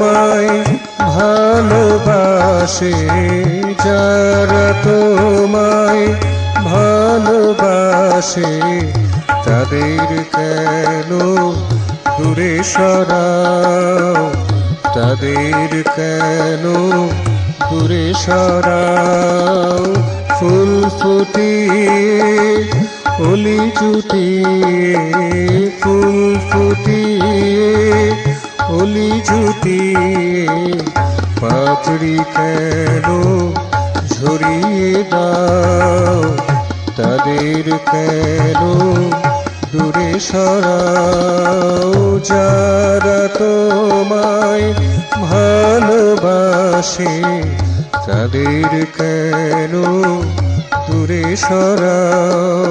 তোমায় ভালোবাসে, যারা তোমায় ভালোবাসে তাদের কেন দূরে সরাও, তাদের কেন দূরে সরাও। ফুল ফুটিয়ে কলি জুটিয়ে, ফুল ফুটিয়ে কলি জুটিয়ে পাপড়ি কেন ঝরিয়ে দাও, তাদের কেন দূরে সরাও। যারা তোমায় ভালোবাসে তাদের কেন দূরে সরাও।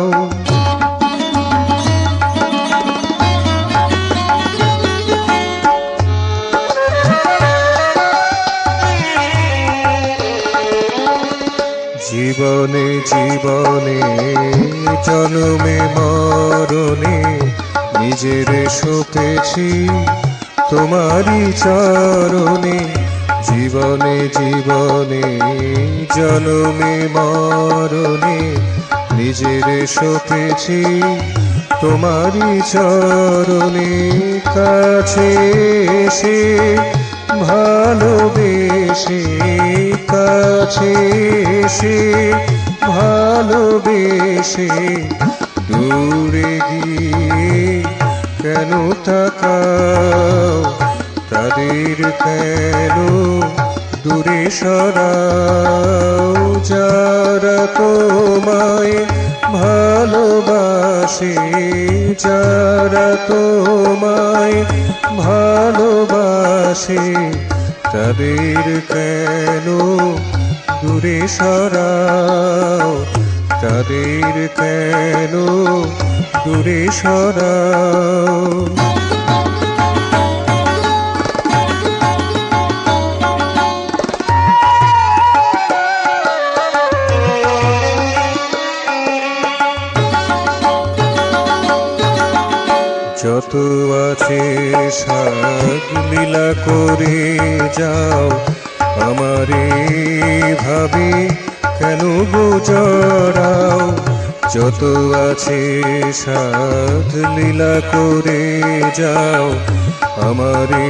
জীবনে জীবনে জন্মে মরণে নিজের সপেছি তোমারই চরণে। জীবনে জীবনে জন্মে মরণে নিজের সপেছি তোমারই চরণে। কাছে এসে ভালোবেসে, কাছে এসে ভালোবেসে দূরে গিয়ে কেন তাকাও, তাদের কেন দূরে সরাও। যারা তোমায় ভালোবাসে, যারা তোমায় ভালোবাসে তাদের কেন দূরে সরাও, তাদের কেন দূরে সরাও। যত আছে সাধ লীলা করে যাও, আমারে ভাবে কেন গোজরাও। যত আছে সাধ লীলা করে যাও, আমারে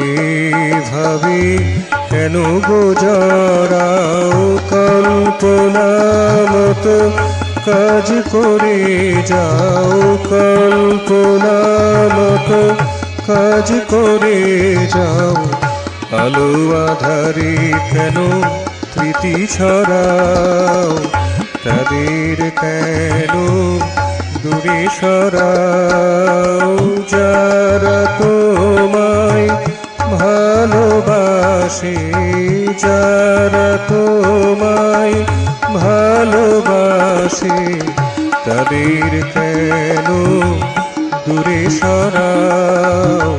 ভাবে কেন গোজরাও। কল্পনা মতো কাজ করে যাও, কল্পনা মতো কাজ করে যাও। আলো আধারে কেন প্রীতি ছড়াও, তাদের কেন দূরে সরাও। যারা তোমায় ভালোবাসে, যারা তোমায় ভালোবাসে তাদের কেন দূরে সরাও,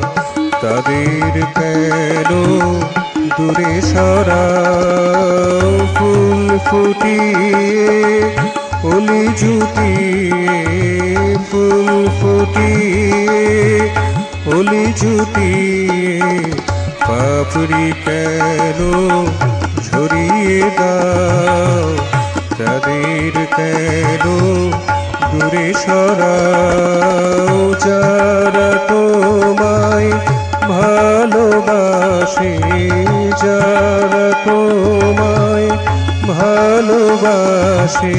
তাদের কেন দূরে সরাও। ফুল ফুটিয়ে কলি জুটিয়ে, ফুল ফুটিয়ে কলি জুটিয়ে পাপড়ি কেন ঝরিয়ে দাও, তাদের কেন দূরে সরাও। যারা তোমায় ভালোবাসে, যারা তোমায় ভালোবাসে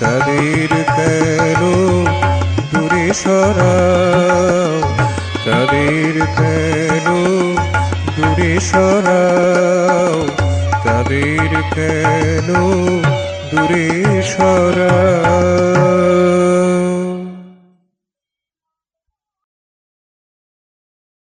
তাদের কেন দূরে সরাও, তাদের কেন দূরে সরাও, তাদের কেন দূরে সরাও।